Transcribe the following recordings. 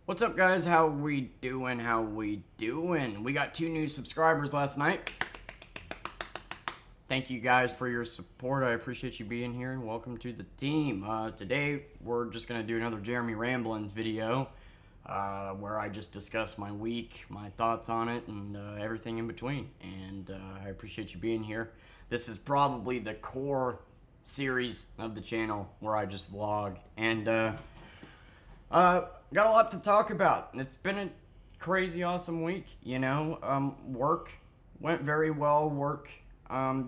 What's up, guys? How we doing? We got 2 new subscribers last night. Thank you guys for your support. I appreciate you being here, and welcome to the team. Today, we're just going to do another Jeremy Ramblins video, where I just discuss my week, my thoughts on it, and everything in between. And I appreciate you being here. This is probably the core series of the channel where I just vlog. And got a lot to talk about. It's been a crazy awesome week, you know. Work went very well.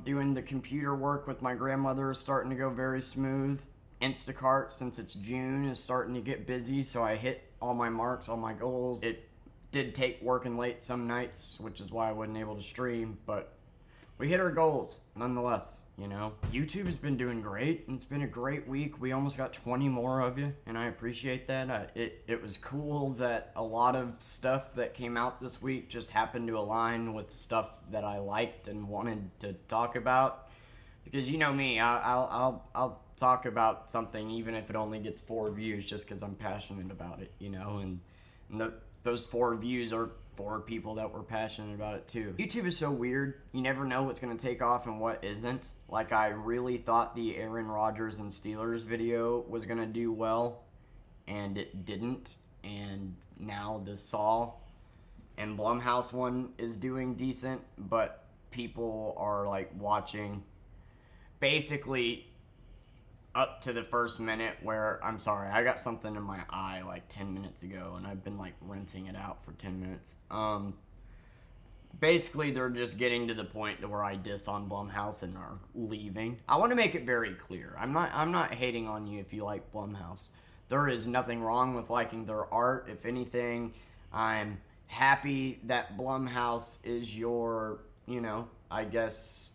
Doing the computer work with my grandmother is starting to go very smooth. Instacart, since it's June, is starting to get busy, so I hit all my marks, all my goals. It did take working late some nights, which is why I wasn't able to stream, but we hit our goals nonetheless, you know. YouTube has been doing great, and it's been a great week. We almost got 20 more of you, and I appreciate that. It was cool that a lot of stuff that came out this week just happened to align with stuff that I liked and wanted to talk about. Because you know me, I'll talk about something even if it only gets 4 views just because I'm passionate about it, you know. And those 4 views are 4 people that were passionate about it too. YouTube is so weird. You never know what's going to take off and what isn't. Like, I really thought the Aaron Rodgers and Steelers video was going to do well, and it didn't. And now the Saw and Blumhouse one is doing decent, but people are like watching basically up to the first minute where, I'm sorry, I got something in my eye like 10 minutes ago, and I've been like rinsing it out for 10 minutes. Basically, they're just getting to the point to where I diss on Blumhouse and are leaving. I want to make it very clear. I'm not hating on you if you like Blumhouse. There is nothing wrong with liking their art. If anything, I'm happy that Blumhouse is your, you know, I guess,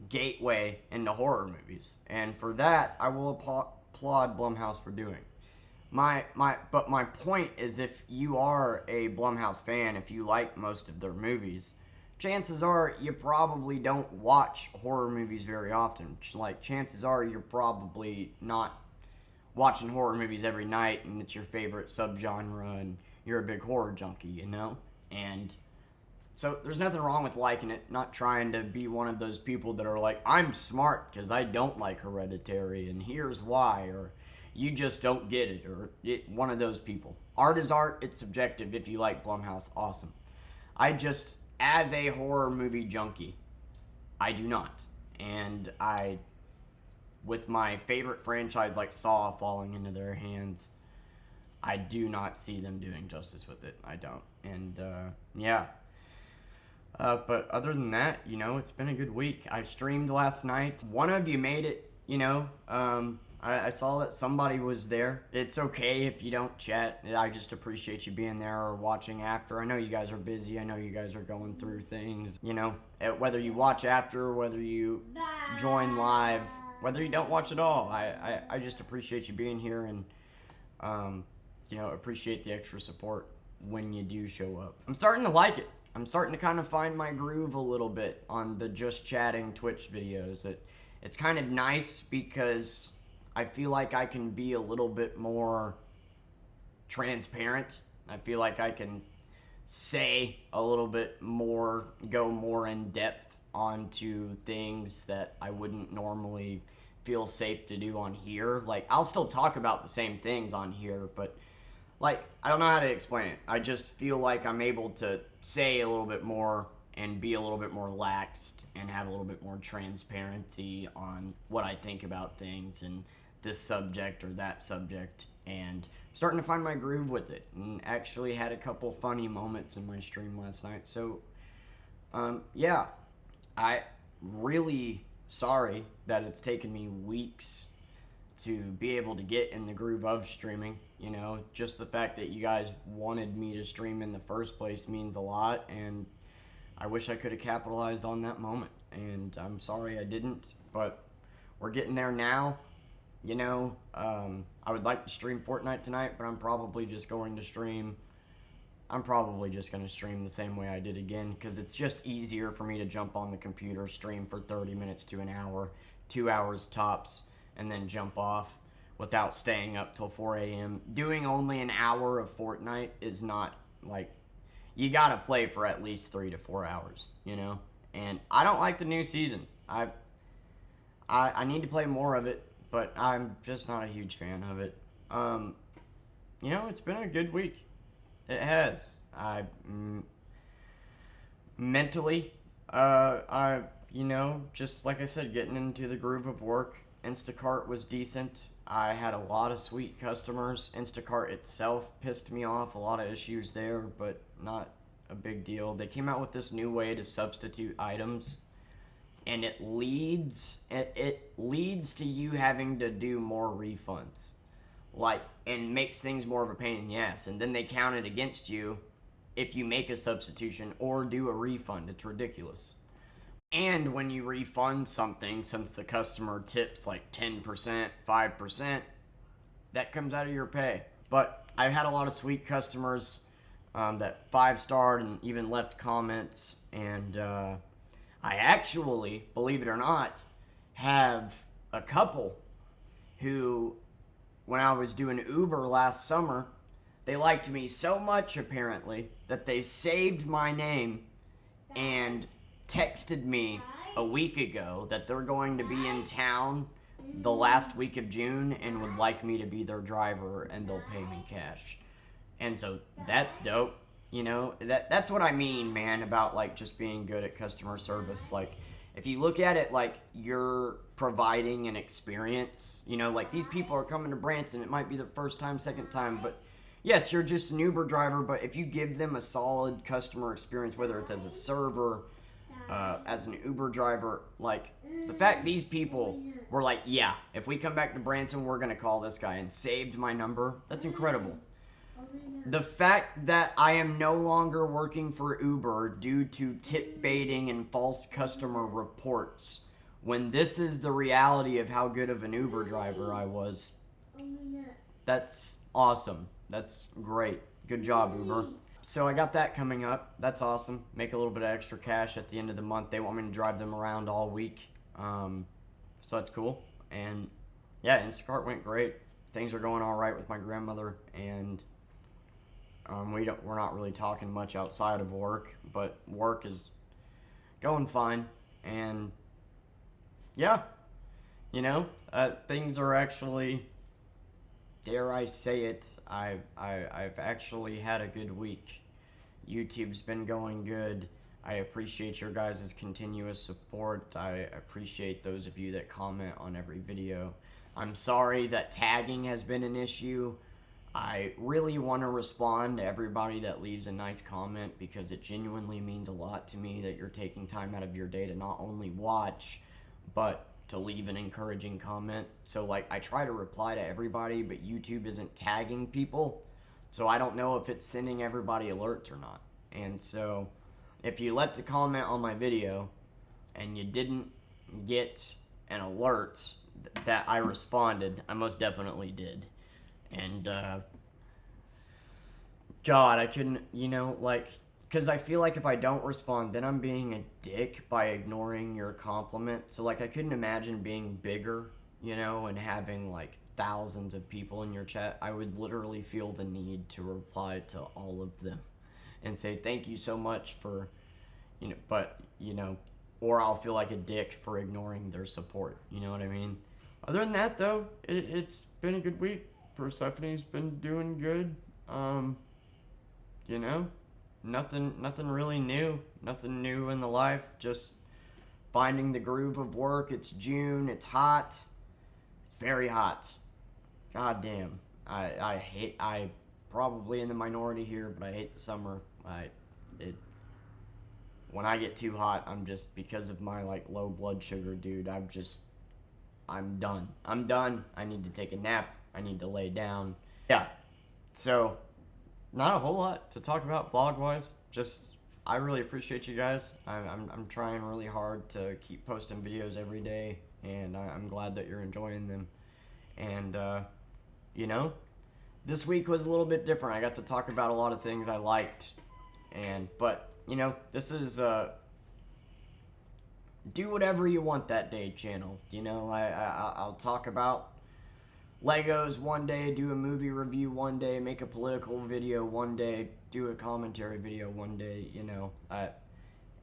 gateway into horror movies, and for that I will applaud Blumhouse for doing. But my point is, if you are a Blumhouse fan, if you like most of their movies, chances are you probably don't watch horror movies very often. Like, chances are you're probably not watching horror movies every night, and it's your favorite subgenre, and you're a big horror junkie, you know. And so there's nothing wrong with liking it, not trying to be one of those people that are like, I'm smart because I don't like Hereditary, and here's why, or you just don't get it, or one of those people. Art is art, it's subjective. If you like Blumhouse, awesome. I just, as a horror movie junkie, I do not. And with my favorite franchise like Saw falling into their hands, I do not see them doing justice with it. I don't. And, yeah. But other than that, you know, it's been a good week. I streamed last night. One of you made it, you know. I saw that somebody was there. It's okay if you don't chat. I just appreciate you being there or watching after. I know you guys are busy. I know you guys are going through things. You know, whether you watch after, whether you join live, whether you don't watch at all. I just appreciate you being here, and, you know, appreciate the extra support when you do show up. I'm starting to like it. I'm starting to kind of find my groove a little bit on the just chatting Twitch videos. It's kind of nice because I feel like I can be a little bit more transparent. I feel like I can say a little bit more, go more in depth onto things that I wouldn't normally feel safe to do on here. Like, I'll still talk about the same things on here, but like, I don't know how to explain it. I just feel like I'm able to say a little bit more and be a little bit more laxed and have a little bit more transparency on what I think about things and this subject or that subject, and I'm starting to find my groove with it, and actually had a couple funny moments in my stream last night. So, yeah, I really sorry that it's taken me weeks to be able to get in the groove of streaming. You know, just the fact that you guys wanted me to stream in the first place means a lot, and I wish I could have capitalized on that moment, and I'm sorry I didn't, but we're getting there now. You know, I would like to stream Fortnite tonight, but I'm probably just going to stream the same way I did again, because it's just easier for me to jump on the computer, stream for 30 minutes to an hour, 2 hours tops, and then jump off, without staying up till 4 a.m. Doing only an hour of Fortnite is not, like, you gotta play for at least 3 to 4 hours, you know? And I don't like the new season. I need to play more of it, but I'm just not a huge fan of it. You know, it's been a good week. It has. Mentally, you know, just like I said, getting into the groove of work. Instacart was decent. I had a lot of sweet customers. Instacart itself pissed me off. A lot of issues there, but not a big deal. They came out with this new way to substitute items, and it leads to you having to do more refunds, like, and makes things more of a pain in the ass. And then they count it against you if you make a substitution or do a refund. It's ridiculous. And when you refund something, since the customer tips like 10%, 5%, that comes out of your pay. But I've had a lot of sweet customers that 5-starred and even left comments. And I actually, believe it or not, have a couple who, when I was doing Uber last summer, they liked me so much, apparently, that they saved my name and texted me a week ago that they're going to be in town the last week of June and would like me to be their driver, and they'll pay me cash. And so that's dope. You know, that's what I mean, man, about like just being good at customer service. Like, if you look at it like you're providing an experience, you know, like these people are coming to Branson, it might be the first time, second time, but yes, you're just an Uber driver. But if you give them a solid customer experience, whether it's as a server, as an Uber driver, like, the fact these people were like, yeah, if we come back to Branson, we're going to call this guy, and saved my number, that's incredible. The fact that I am no longer working for Uber due to tip baiting and false customer reports, when this is the reality of how good of an Uber driver I was, that's awesome. That's great. Good job, Uber. So I got that coming up. That's awesome. Make a little bit of extra cash at the end of the month. They want me to drive them around all week. So that's cool. And yeah, Instacart went great. Things are going all right with my grandmother, and we're not really talking much outside of work, but work is going fine. And yeah, you know, things are actually, dare I say it, I've actually had a good week. YouTube's been going good. I appreciate your guys' continuous support. I appreciate those of you that comment on every video. I'm sorry that tagging has been an issue. I really want to respond to everybody that leaves a nice comment, because it genuinely means a lot to me that you're taking time out of your day to not only watch, but to leave an encouraging comment. So, like, I try to reply to everybody, but YouTube isn't tagging people, so I don't know if it's sending everybody alerts or not. And so, if you left a comment on my video and you didn't get an alert that I responded, I most definitely did. And God, I couldn't, you know, like, because I feel like if I don't respond, then I'm being a dick by ignoring your compliment. So, like, I couldn't imagine being bigger, you know, and having, like, thousands of people in your chat. I would literally feel the need to reply to all of them and say, thank you so much for, you know, but, you know, or I'll feel like a dick for ignoring their support. You know what I mean? Other than that, though, it's been a good week. Persephone's been doing good. You know, nothing really new. Nothing new in the life. Just finding the groove of work. It's June. It's hot. It's very hot. God damn. I probably in the minority here, but I hate the summer. When I get too hot, I'm just, because of my, like, low blood sugar, dude, I'm done. I'm done. I need to take a nap. I need to lay down. Yeah. So, not a whole lot to talk about vlog-wise. Just, I really appreciate you guys. I'm trying really hard to keep posting videos every day, and I'm glad that you're enjoying them. And, you know, this week was a little bit different. I got to talk about a lot of things I liked, but, you know, this is, do whatever you want that day channel. You know, I'll talk about Legos one day, do a movie review one day, make a political video one day, do a commentary video one day, you know.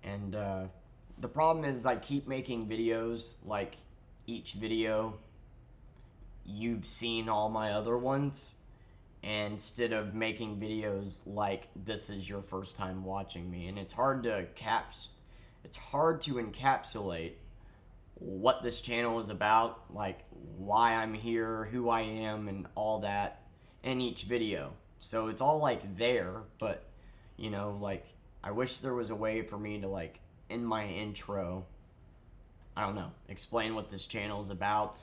And the problem is I keep making videos, like each video you've seen all my other ones, and instead of making videos like this is your first time watching me, and it's hard to encapsulate what this channel is about, like why I'm here, who I am, and all that in each video. So it's all like there, but you know, like I wish there was a way for me to, like, in my intro, I don't know, explain what this channel is about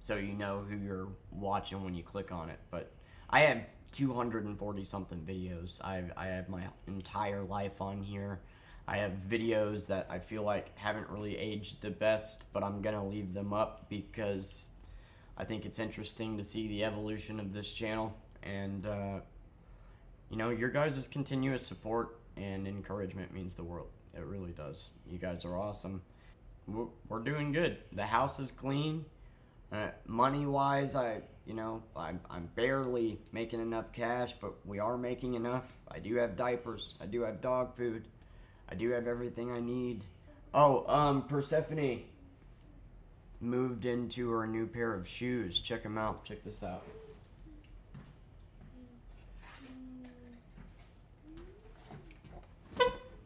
so you know who you're watching when you click on it. But I have 240 something videos. I have my entire life on here. I have videos that I feel like haven't really aged the best, but I'm gonna leave them up because I think it's interesting to see the evolution of this channel. And you know, your guys' continuous support and encouragement means the world. It really does. You guys are awesome. We're doing good. The house is clean. Money wise, I'm barely making enough cash, but we are making enough. I do have diapers. I do have dog food. I do have everything I need. Oh, Persephone moved into her new pair of shoes. Check them out. Check this out.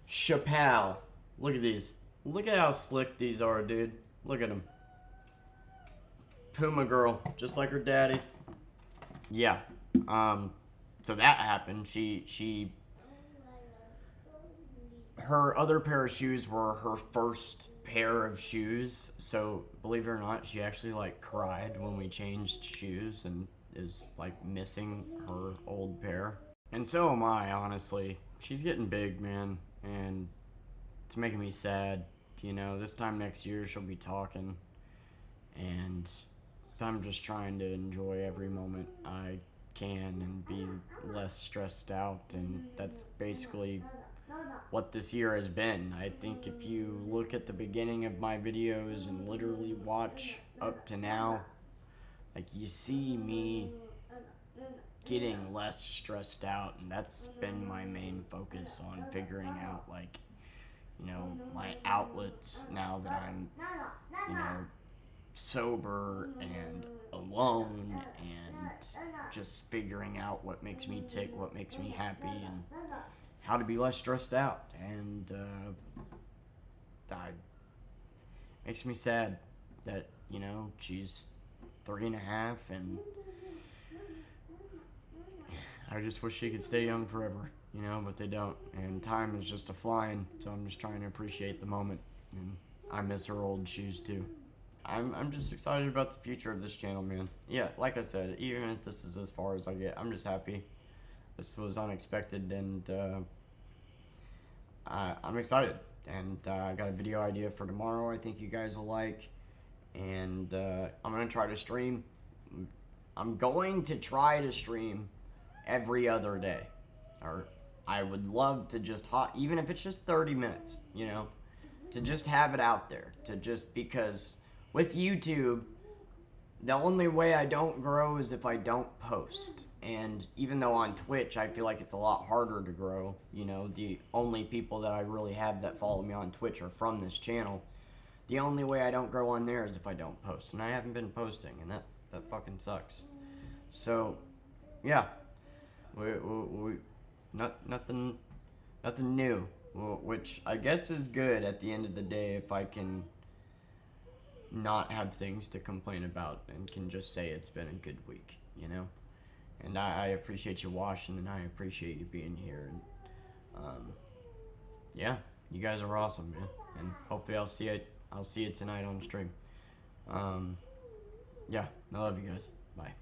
Chappelle. Look at these. Look at how slick these are, dude. Look at them. Puma girl, just like her daddy. Yeah. So that happened. Her other pair of shoes were her first pair of shoes. So believe it or not, she actually like cried when we changed shoes and is like missing her old pair. And so am I, honestly. She's getting big, man, and it's making me sad. You know, this time next year she'll be talking, and I'm just trying to enjoy every moment I can and be less stressed out, and that's basically what this year has been. I think if you look at the beginning of my videos and literally watch up to now, like, you see me getting less stressed out, and that's been my main focus on figuring out, like, you know, my outlets now that I'm, you know, sober and alone, and just figuring out what makes me tick, what makes me happy, and how to be less stressed out. And that makes me sad that, you know, she's 3.5, and I just wish she could stay young forever, you know, but they don't, and time is just a flying, so I'm just trying to appreciate the moment, and I miss her old shoes too. I'm just excited about the future of this channel, man. Yeah, like I said, even if this is as far as I get, I'm just happy. This was unexpected, and I'm excited. And I got a video idea for tomorrow I think you guys will like. And I'm going to try to stream. I'm going to try to stream every other day. Or I would love to just, even if it's just 30 minutes, you know, to just have it out there. To just, because with YouTube, the only way I don't grow is if I don't post. And even though on Twitch I feel like it's a lot harder to grow, you know, the only people that I really have that follow me on Twitch are from this channel. The only way I don't grow on there is if I don't post, and I haven't been posting, and that fucking sucks. So, yeah, nothing new, which I guess is good at the end of the day if I can not have things to complain about and can just say it's been a good week, you know. And I appreciate you watching, and I appreciate you being here, and yeah, you guys are awesome, man. And hopefully I'll see you tonight on stream. Yeah, I love you guys. Bye.